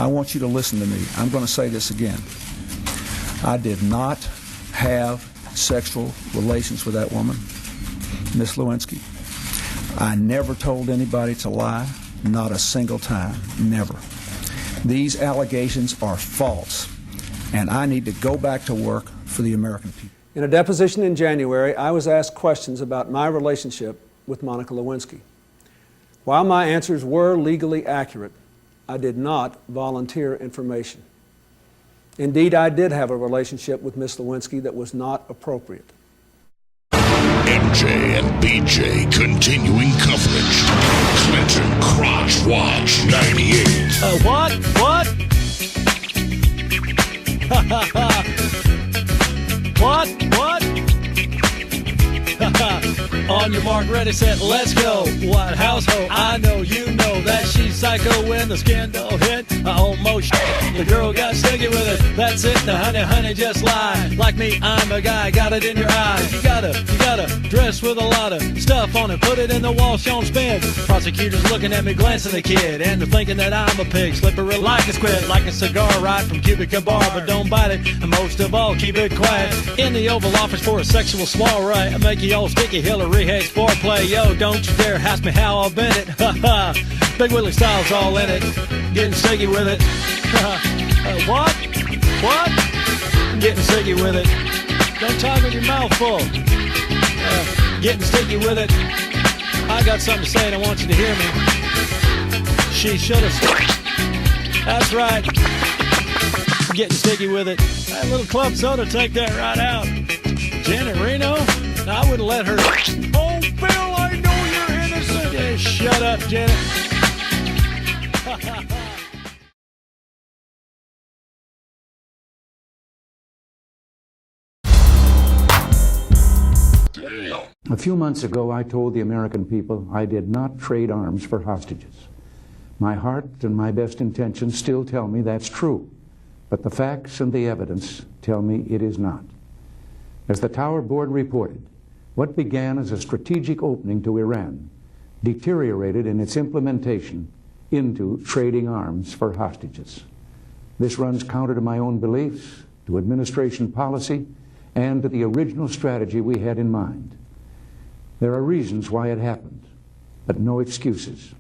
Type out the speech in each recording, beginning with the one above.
I want you to listen to me. I'm going to say this again. I did not have sexual relations with that woman, Miss Lewinsky. I never told anybody to lie, not a single time, never. These allegations are false, and I need to go back to work for the American people. In a deposition in January, I was asked questions about my relationship with Monica Lewinsky. While my answers were legally accurate, I did not volunteer information. Indeed, I did have a relationship with Miss Lewinsky that was not appropriate. MJ and BJ continuing coverage. Clinton Crotch Watch 98. What? What? On your mark, ready, set, let's go. What household? I know you know that she's psycho when the scandal hit. I almost the girl got sticky with it. That's it, the honey, just lie. Like me, I'm a guy, got it in your eyes. You gotta dress with a lot of stuff on it. Put it in the wall, Sean spin. Prosecutors looking at me, glancing the kid, and they're thinking that I'm a pig. Slippery like a squid, like a cigar right from Cubica Bar, but don't bite it. And most of all, keep it quiet. In the Oval Office for a sexual soiree, I make you all sticky. Hillary hates foreplay. Yo, don't you dare ask me how I've been it. Ha Big Willie Styles all in it. Getting sticky with it. What? Getting sticky with it. Don't talk with your mouth full. Getting sticky with it. I got something to say and I want you to hear me. She should have. That's right. Getting sticky with it. That little club soda, take that right out. Janet Reno? I wouldn't let her. Oh, Bill, I know you're innocent. Yeah, shut up, Janet. A few months ago, I told the American people I did not trade arms for hostages. My heart and my best intentions still tell me that's true, but the facts and the evidence tell me it is not. As the Tower Board reported, what began as a strategic opening to Iran deteriorated in its implementation into trading arms for hostages. This runs counter to my own beliefs, to administration policy, and to the original strategy we had in mind. There are reasons why it happened, but no excuses.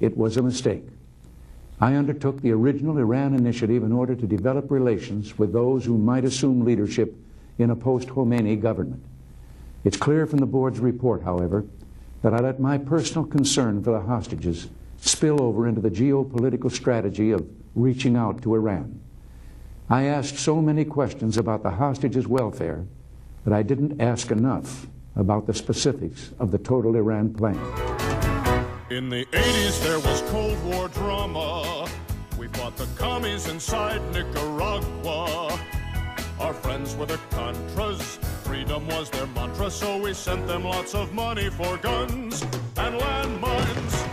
It was a mistake. I undertook the original Iran initiative in order to develop relations with those who might assume leadership in a post-Khomeini government. It's clear from the board's report, however, that I let my personal concern for the hostages spill over into the geopolitical strategy of reaching out to Iran. I asked so many questions about the hostages' welfare that I didn't ask enough about the specifics of the total Iran plan. In the 80s there was Cold War drama. We fought the commies inside Nicaragua. Our friends were the Contras. Freedom was their mantra, so we sent them lots of money for guns and landmines.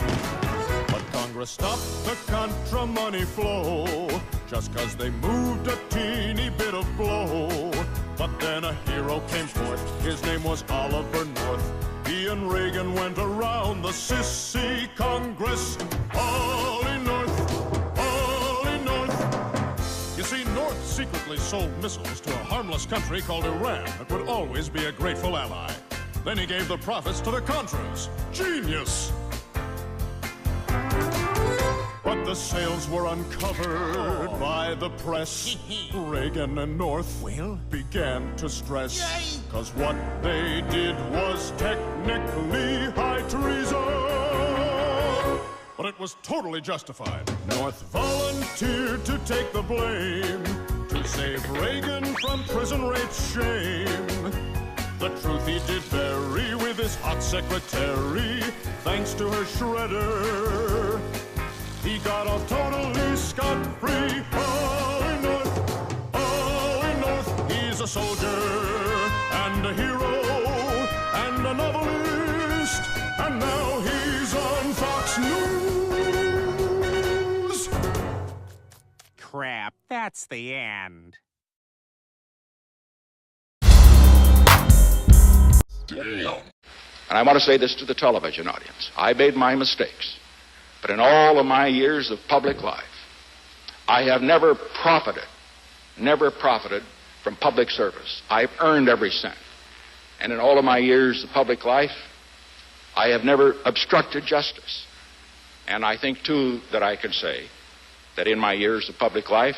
But Congress stopped the Contra money flow just 'cause they moved a teeny bit of blow. But then a hero came forth, his name was Oliver North. He and Reagan went around the sissy Congress. Ollie North, Ollie North. You see, North secretly sold missiles to a harmless country called Iran that would always be a grateful ally. Then he gave the profits to the Contras. Genius! But the sales were uncovered by the press. Reagan and North began to stress. 'Cause what they did was technically high treason. But it was totally justified. North volunteered to take the blame to save Reagan from prison rape's shame. The truth he did bury with his hot secretary, thanks to her shredder. He got off totally scot-free. Ollie North, he's a soldier and a hero and a novelist, and now he's on Fox News. Crap, that's the end. And I want to say this to the television audience. I made my mistakes. But in all of my years of public life, I have never profited from public service. I've earned every cent. And in all of my years of public life, I have never obstructed justice. And I think, too, that I can say that in my years of public life,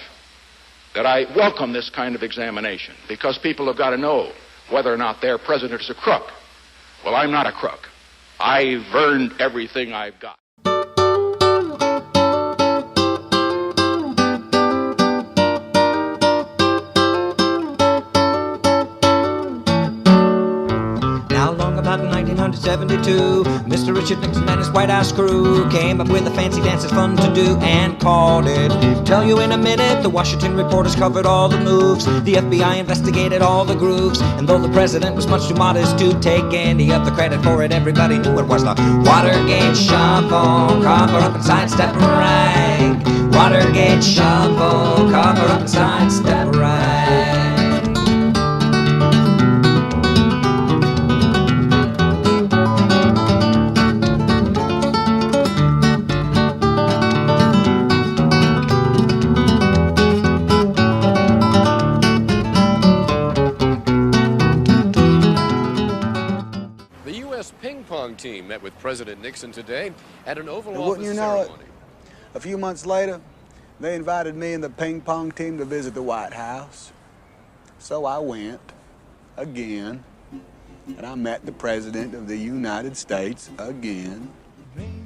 that I welcome this kind of examination, because people have got to know whether or not their president is a crook. Well, I'm not a crook. I've earned everything I've got. About 1972, Mr. Richard Nixon and his White House crew came up with a fancy dance that's fun to do and called it. Tell you in a minute, the Washington reporters covered all the moves. The FBI investigated all the grooves, and though the president was much too modest to take any of the credit for it, everybody knew it was the Watergate shuffle, cover up and sidestep right. Watergate shuffle, cover up and sidestep right. Team met with President Nixon today at an Oval And Office wouldn't you know ceremony. A few months later, they invited me and the ping pong team to visit the White House. So I went again, and I met the President of the United States again.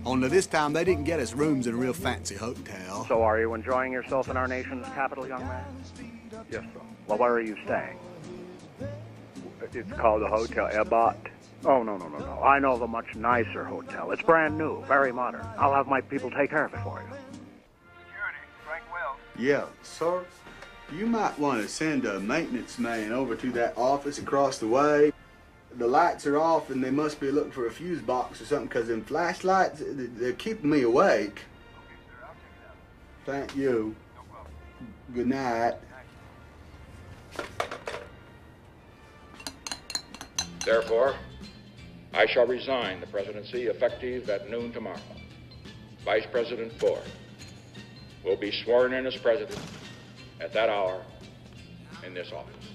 Only this time they didn't get us rooms in a real fancy hotel. So are you enjoying yourself in our nation's capital, young man? Yes, sir. Well, where are you staying? It's called the Hotel Ebbot. Oh, no. I know of a much nicer hotel. It's brand new, very modern. I'll have my people take care of it for you. Security, Frank Wells. Yeah, sir. You might want to send a maintenance man over to that office across the way. The lights are off and they must be looking for a fuse box or something, because them flashlights, they're keeping me awake. Okay, sir, I'll check it out. Thank you. No problem. Good night. Therefore, I shall resign the presidency effective at noon tomorrow. Vice President Ford will be sworn in as president at that hour in this office.